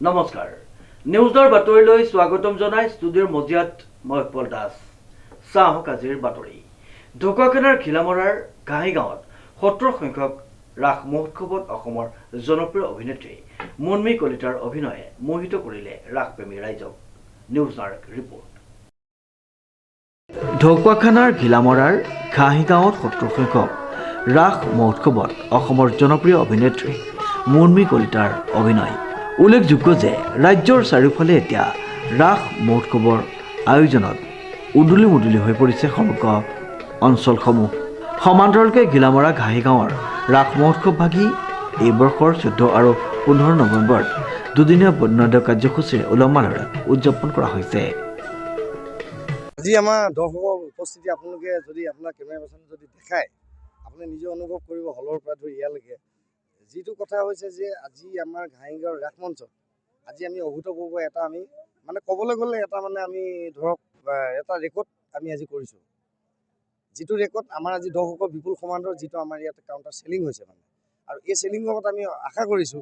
নমস্কাৰ নিউজৰ বাতৰিলৈ স্বাগতম জনাই ষ্টুডিঅ'ৰ মজিয়াত মই উৎপল দাস চাহক আজিৰ বাতৰি ঢকুৱাখানাৰ ঘিলামৰাৰ ঘাঁহি গাঁৱত ৭০ সংখ্যক ৰাস মহোৎসৱত অসমৰ জনপ্ৰিয় অভিনেত্ৰী মুনমী কলিতাৰ অভিনয়ে মোহিত কৰিলে ৰাসপ্ৰেমী ৰাইজক নিউজ নাৰক ৰিপৰ্ট ঢকুৱাখানাৰ ঘিলামৰাৰ ঘাঁহি গাঁৱত ৭০ সংখ্যক ৰাস মহোৎসৱত অসমৰ জনপ্ৰিয় অভিনেত্ৰী মুনমী কলিতাৰ অভিনয় উল্লেখযোগ্য যে ৰাজ্যৰ চাৰিওফালে এতিয়া ৰাস মহোৎসৱৰ আয়োজনত উদুলি হৈ পৰিছে সমগ্ৰ অঞ্চলসমূহ সমান্তৰালকৈ ঘিলামৰা ঘাঁহি গাঁৱৰ ৰাস মহোৎসৱ ভাগি এই বৰ্ষৰ ১৪ আৰু ১৫ নৱেম্বৰত দুদিনীয়া বৰ্ণাঢ্য কাৰ্যসূচীৰে উলহ-মালহেৰে উদযাপন কৰা হৈছে। আজি আমাৰ দৰ্শকৰ উপস্থিতি আপোনালোকে যদি আপোনাৰ কেমেৰা পাৰ্চনে যদি দেখায় আপুনি নিজে অনুভৱ কৰিব হলৰ পৰা ধৰি ইয়ালৈকে যিটো কথা হৈছে যে আজি আমাৰ ঘাঁহিগাঁৱৰ ৰাস মঞ্চত আজি আমি অভূতপূৰ্ব এটা আমি মানে ক'বলৈ গ'লে এটা মানে আমি ধৰক এটা ৰেকৰ্ড আমি আজি কৰিছোঁ যিটো ৰেকৰ্ড আমাৰ আজি দৰ্শকৰ বিপুল সমান্তৰাল যিটো আমাৰ ইয়াত কাউণ্টাৰ চেলিং হৈছে মানে আৰু এই চেলিঙৰ কথা আমি আশা কৰিছোঁ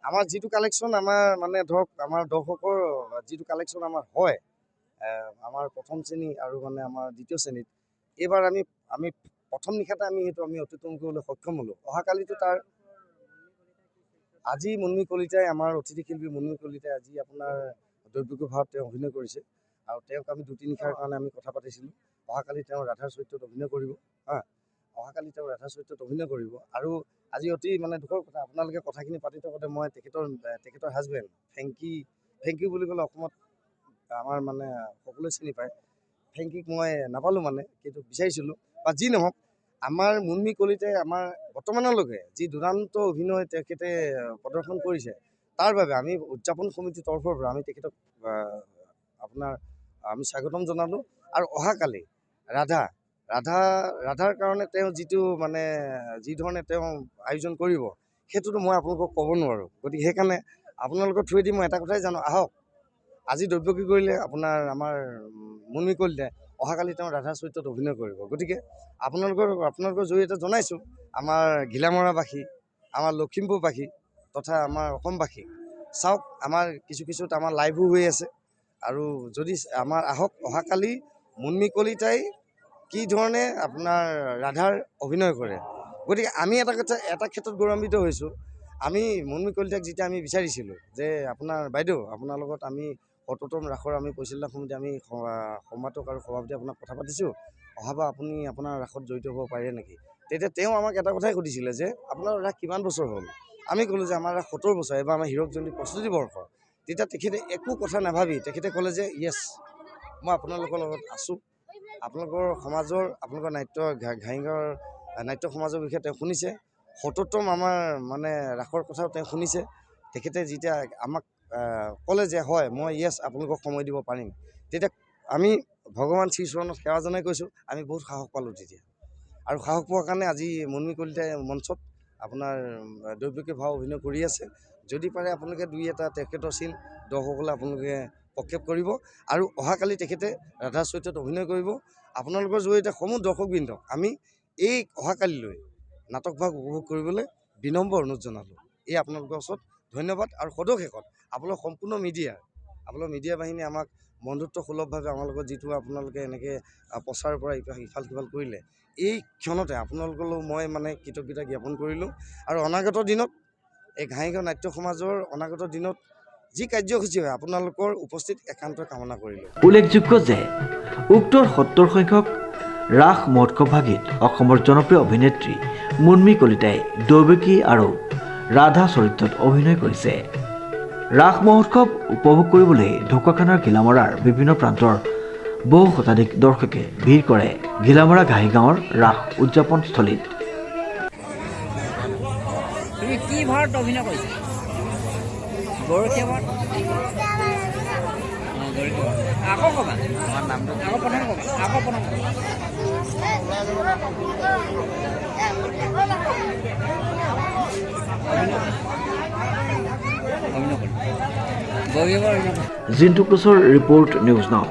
আমাৰ যিটো কালেকশ্যন আমাৰ মানে ধৰক আমাৰ দৰ্শকৰ যিটো কালেকশ্যন আমাৰ হয় আমাৰ প্ৰথম শ্ৰেণী আৰু মানে আমাৰ দ্বিতীয় শ্ৰেণীত এইবাৰ আমি প্ৰথম নিশাতে আমি সেইটো আমি অতিক্ৰম কৰিবলৈ সক্ষম হ'লোঁ অহাকালিতো তাৰ আজি মুনমী কলিতাই আমাৰ অতিথি শিল্পী মুনমী কলিতাই আজি আপোনাৰ দৈৱকী ভাৱত তেওঁ অভিনয় কৰিছে আৰু তেওঁক আমি দুটি নিশাৰ কাৰণে আমি কথা পাতিছিলোঁ অহাকালি তেওঁ ৰাধাৰ চৰিত্ৰত অভিনয় কৰিব অহাকালি তেওঁ ৰাধাৰ চৰিত্ৰত অভিনয় কৰিব আৰু আজি অতি মানে দুখৰ কথা আপোনালোকে কথাখিনি পাতি থাকোঁতে মই তেখেতৰ হাজবেণ্ড ফেংকি বুলি ক'লে অসমত আমাৰ মানে সকলোৱে চিনি পায় ফেংকিক মই নাপালোঁ মানে কিন্তু বিচাৰিছিলোঁ বা যি নহওক আমাৰ মুনমী কলিতাই আমাৰ বৰ্তমানলৈকে যি দুৰ্দান্ত অভিনয় তেখেতে প্ৰদৰ্শন কৰিছে তাৰ বাবে আমি উদযাপন সমিতিৰ তৰফৰ পৰা আমি তেখেতক আপোনাৰ আমি স্বাগতম জনালোঁ আৰু অহাকালি ৰাধাৰ কাৰণে তেওঁ যিটো মানে যি ধৰণে তেওঁ আয়োজন কৰিব সেইটোতো মই আপোনালোকক ক'ব নোৱাৰোঁ গতিকে সেইকাৰণে আপোনালোকৰ থ্ৰুৱেদি মই এটা কথাই জানো আহক আজি দৈৱকী কৰিলে আমাৰ মুনমী কলিতাই অহাকালি তেওঁ ৰাধাৰ চৰিত্ৰত অভিনয় কৰিব গতিকে আপোনালোকৰ জৰিয়তে জনাইছোঁ আমাৰ ঘিলামৰাবাসী আমাৰ লখিমপুৰবাসী তথা আমাৰ অসমবাসী চাওক আমাৰ কিছু আমাৰ লাইভো হৈ আছে আৰু যদি আমাৰ আহক অহাকালি মুনমী কলিতাই কি ধৰণে আপোনাৰ ৰাধাৰ অভিনয় কৰে গতিকে আমি এটা ক্ষেত্ৰত গৌৰৱান্বিত হৈছোঁ আমি মুনমী কলিতাক যেতিয়া আমি বিচাৰিছিলোঁ যে আপোনাৰ বাইদেউ আপোনাৰ লগত আমি ৭০তম ৰাসৰ আমি পৰিচালনা সমিতি আমি সম্পাদক আৰু সভাপতি আপোনাক কথা পাতিছোঁ অহাবাৰ আপুনি আপোনাৰ ৰাসত জড়িত হ'ব পাৰে নেকি তেতিয়া তেওঁ আমাক এটা কথাই সুধিছিলে যে আপোনাৰ ৰাস কিমান বছৰ হ'ল আমি ক'লোঁ যে আমাৰ ৰাস ৭০ বছৰ এবাৰ আমাৰ হীৰক জয়ন্তী ৬৫ বৰ্ষ তেতিয়া তেখেতে একো কথা নাভাবি তেখেতে ক'লে যে য়েছ মই আপোনালোকৰ লগত আছোঁ আপোনালোকৰ সমাজৰ আপোনালোকৰ ঘাঁহিগাঁৱৰ নাট্য সমাজৰ বিষয়ে তেওঁ শুনিছে ৭০তম আমাৰ মানে ৰাসৰ কথাও তেওঁ শুনিছে তেখেতে যেতিয়া আমাক ক'লে যে হয় মই য়েছ আপোনালোকক সময় দিব পাৰিম তেতিয়া আমি ভগৱান শ্ৰীচৰণত সেৱা জনাই কৈছোঁ আমি বহুত সাহস পালোঁ তেতিয়া আৰু সাহস পোৱাৰ কাৰণে আজি মুনমী কলিতাই মঞ্চত আপোনাৰ দৈৱকী ভাৱ অভিনয় কৰি আছে যদি পাৰে আপোনালোকে দুই এটা তেখেতৰ চিন দৰ্শকসকলে আপোনালোকে প্ৰক্ষেপ কৰিব আৰু অহাকালি তেখেতে ৰাধাৰ চৰিত্ৰত অভিনয় কৰিব আপোনালোকৰ জৰিয়তে সমূহ দৰ্শকবৃন্দক আমি এই অহাকালিলৈ নাটক ভাগ উপভোগ কৰিবলৈ বিনম্ৰ অনুৰোধ জনালোঁ এই আপোনালোকৰ ওচৰত ধন্যবাদ আৰু সদশেষত আপোনালোক সম্পূৰ্ণ মিডিয়া বাহিনী আমাক বন্ধুত্ব সুলভভাৱে আমাৰ লগত যিটো আপোনালোকে এনেকৈ প্ৰচাৰৰ পৰা ইফাল সিফাল কৰিলে এই ক্ষণতে আপোনালোকলৈ মই মানে কৃতজ্ঞতা জ্ঞাপন কৰিলোঁ আৰু অনাগত দিনত এই ঘাঁহিগাঁও নাট্য সমাজৰ অনাগত দিনত যি কাৰ্যসূচী হয় আপোনালোকৰ উপস্থিত একান্ত কামনা কৰিলোঁ উল্লেখযোগ্য যে উক্ত ৭০ সংখ্যক ৰাস মহোৎসৱ ভাগিত অসমৰ জনপ্ৰিয় অভিনেত্ৰী মুনমী কলিতাই দৈৱকী আৰু ৰাধা চৰিত্ৰত অভিনয় কৰিছে ৰাস মহোৎসৱ উপভোগ কৰিবলৈ ঢকুৱাখানাৰ ঘিলামৰাৰ বিভিন্ন প্ৰান্তৰ বহু শতাধিক দৰ্শকে ভিৰ কৰে ঘিলামৰা ঘাঁহি গাঁৱৰ ৰাস উদযাপনস্থলীত তুমি কি ভাৰত অভিনয় কৰিছা গৰখীয়া ভাৰত আকৌ ক'বা তোমাৰ নামটো আকৌ প্ৰথম ক'বা জিন্তু কোচৰ ৰিপৰ্ট নিউজ নাও।